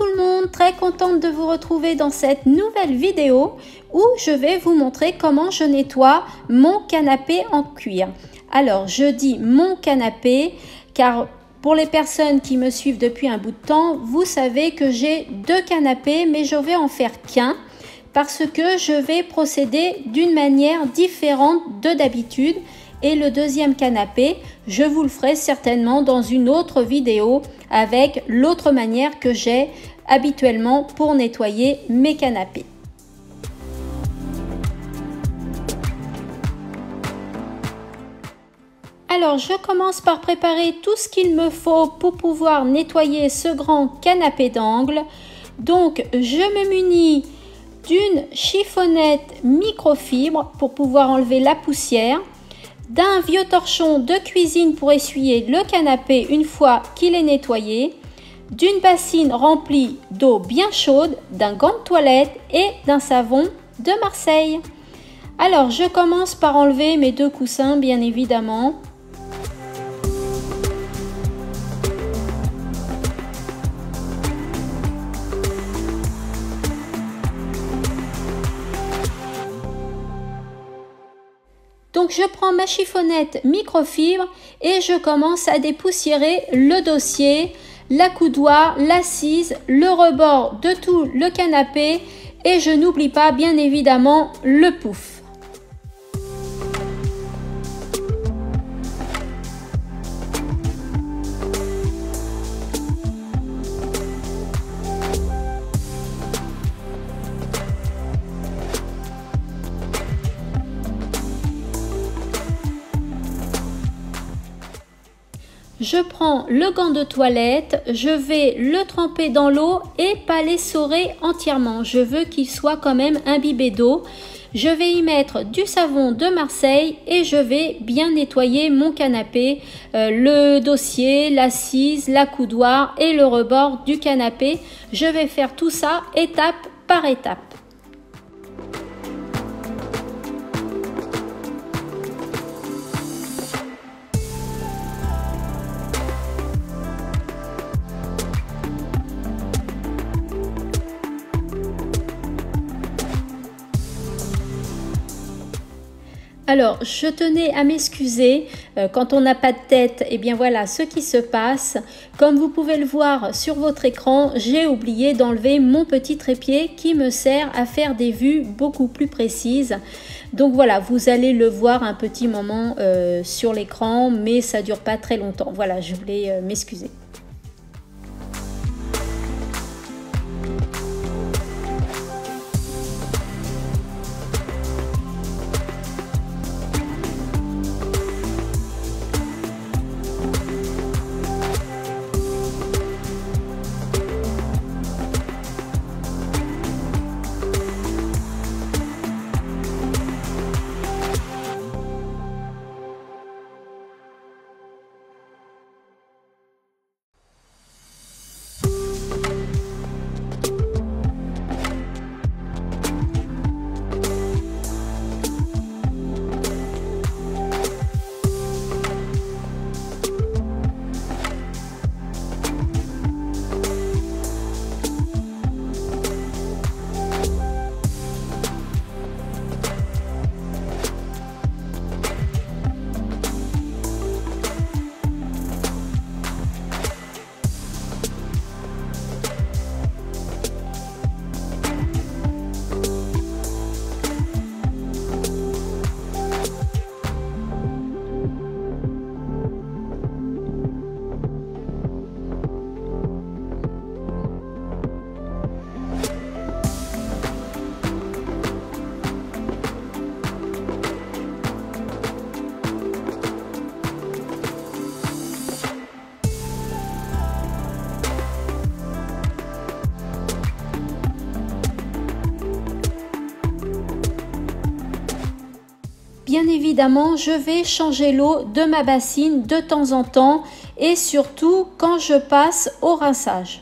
tout le monde, très contente de vous retrouver dans cette nouvelle vidéo où je vais vous montrer comment je nettoie mon canapé en cuir. Alors je dis mon canapé car pour les personnes qui me suivent depuis un bout de temps, vous savez que j'ai deux canapés mais je vais en faire qu'un parce que je vais procéder d'une manière différente de d'habitude. Et le deuxième canapé, je vous le ferai certainement dans une autre vidéo avec l'autre manière que j'ai habituellement pour nettoyer mes canapés. Alors, je commence par préparer tout ce qu'il me faut pour pouvoir nettoyer ce grand canapé d'angle. Donc, je me munis d'une chiffonnette microfibre pour pouvoir enlever la poussière, d'un vieux torchon de cuisine pour essuyer le canapé une fois qu'il est nettoyé, d'une bassine remplie d'eau bien chaude, d'un gant de toilette et d'un savon de Marseille. Alors, je commence par enlever mes deux coussins, bien évidemment. Donc je prends ma chiffonnette microfibre et je commence à dépoussiérer le dossier, la coudoir, l'assise, le rebord de tout le canapé et je n'oublie pas bien évidemment le pouf. Je prends le gant de toilette, je vais le tremper dans l'eau et pas l'essorer entièrement. Je veux qu'il soit quand même imbibé d'eau. Je vais y mettre du savon de Marseille et je vais bien nettoyer mon canapé, le dossier, l'assise, la coudoir et le rebord du canapé. Je vais faire tout ça étape par étape. Alors, je tenais à m'excuser, quand on n'a pas de tête, et bien voilà ce qui se passe. Comme vous pouvez le voir sur votre écran, j'ai oublié d'enlever mon petit trépied qui me sert à faire des vues beaucoup plus précises. Donc voilà, vous allez le voir un petit moment sur l'écran, mais ça ne dure pas très longtemps. Voilà, je voulais m'excuser. Bien évidemment, je vais changer l'eau de ma bassine de temps en temps et surtout quand je passe au rinçage.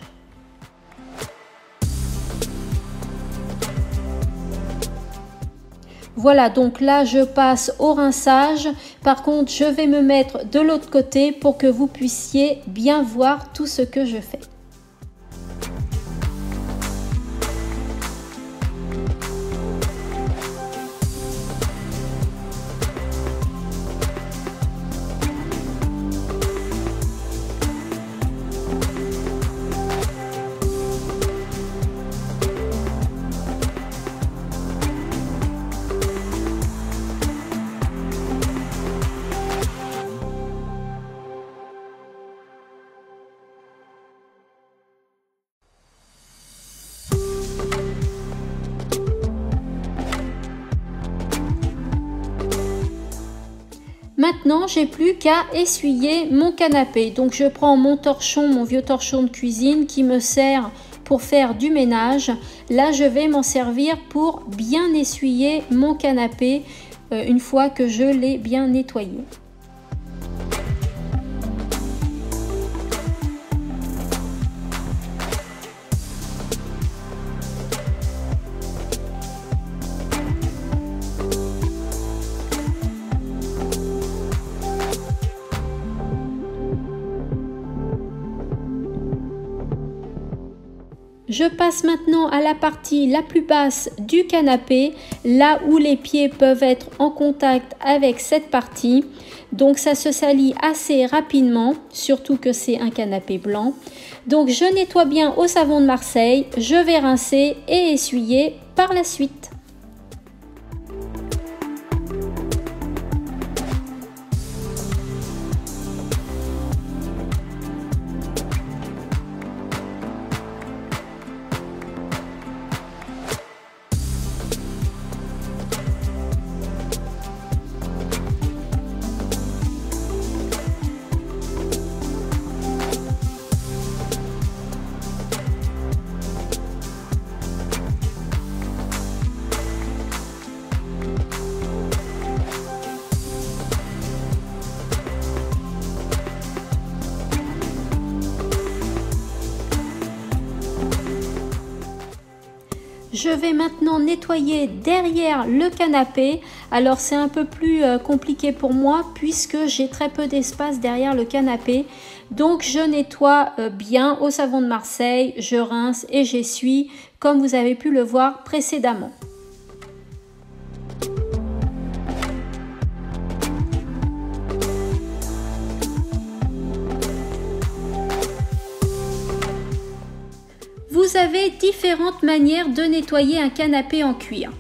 Voilà, donc là je passe au rinçage. Par contre, je vais me mettre de l'autre côté pour que vous puissiez bien voir tout ce que je fais. Maintenant, j'ai plus qu'à essuyer mon canapé. Donc, je prends mon torchon, mon vieux torchon de cuisine qui me sert pour faire du ménage. Là, je vais m'en servir pour bien essuyer mon canapé une fois que je l'ai bien nettoyé. Je passe maintenant à la partie la plus basse du canapé, là où les pieds peuvent être en contact avec cette partie. Donc ça se salit assez rapidement, surtout que c'est un canapé blanc. Donc je nettoie bien au savon de Marseille, je vais rincer et essuyer par la suite. Je vais maintenant nettoyer derrière le canapé. Alors c'est un peu plus compliqué pour moi puisque j'ai très peu d'espace derrière le canapé. Donc je nettoie bien au savon de Marseille, je rince et j'essuie comme vous avez pu le voir précédemment. Vous avez différentes manières de nettoyer un canapé en cuir.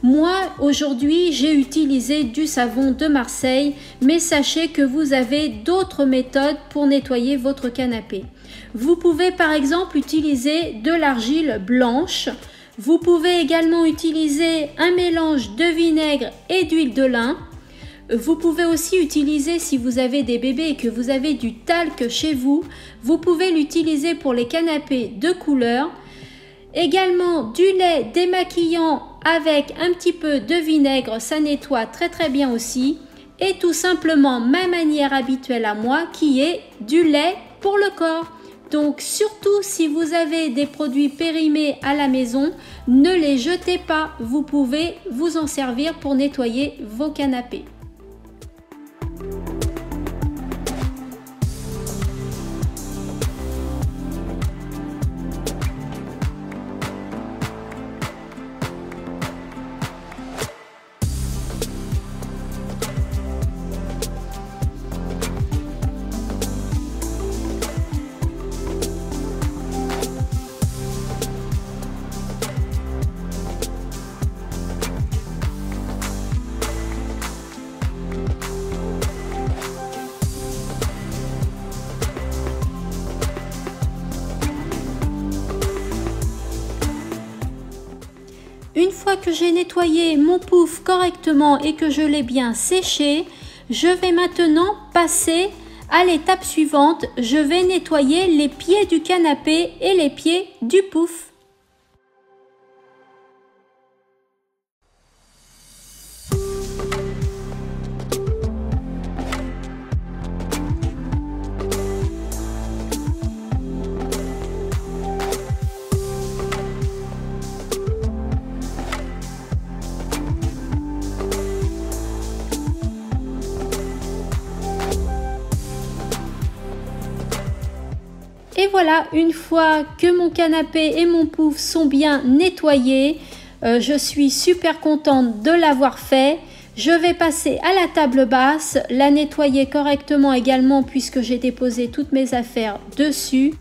Moi, aujourd'hui, j'ai utilisé du savon de Marseille, mais sachez que vous avez d'autres méthodes pour nettoyer votre canapé. Vous pouvez par exemple utiliser de l'argile blanche. Vous pouvez également utiliser un mélange de vinaigre et d'huile de lin. Vous pouvez aussi utiliser, si vous avez des bébés et que vous avez du talc chez vous, vous pouvez l'utiliser pour les canapés de couleur. Également du lait démaquillant avec un petit peu de vinaigre, ça nettoie très bien aussi. Et tout simplement ma manière habituelle à moi qui est du lait pour le corps. Donc surtout si vous avez des produits périmés à la maison, ne les jetez pas. Vous pouvez vous en servir pour nettoyer vos canapés. Une fois que j'ai nettoyé mon pouf correctement et que je l'ai bien séché, je vais maintenant passer à l'étape suivante. Je vais nettoyer les pieds du canapé et les pieds du pouf. Et voilà, une fois que mon canapé et mon pouf sont bien nettoyés, je suis super contente de l'avoir fait. Je vais passer à la table basse, la nettoyer correctement également puisque j'ai déposé toutes mes affaires dessus.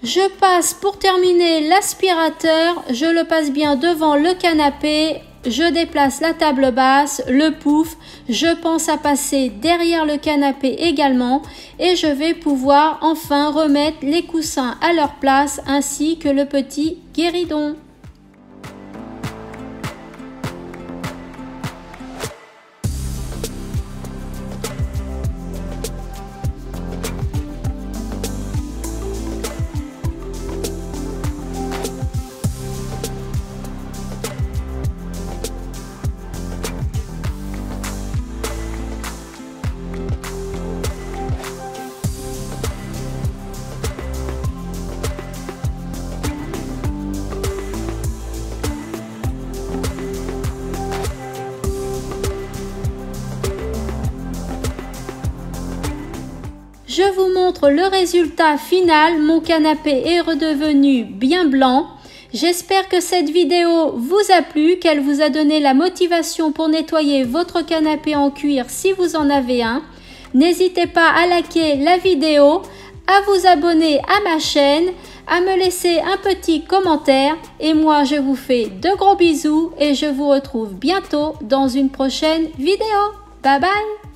Je passe pour terminer l'aspirateur, je le passe bien devant le canapé je déplace la table basse, le pouf, je pense à passer derrière le canapé également et je vais pouvoir enfin remettre les coussins à leur place ainsi que le petit guéridon. Je vous montre le résultat final, mon canapé est redevenu bien blanc. J'espère que cette vidéo vous a plu, qu'elle vous a donné la motivation pour nettoyer votre canapé en cuir si vous en avez un. N'hésitez pas à liker la vidéo, à vous abonner à ma chaîne, à me laisser un petit commentaire. Et moi, je vous fais de gros bisous et je vous retrouve bientôt dans une prochaine vidéo. Bye bye!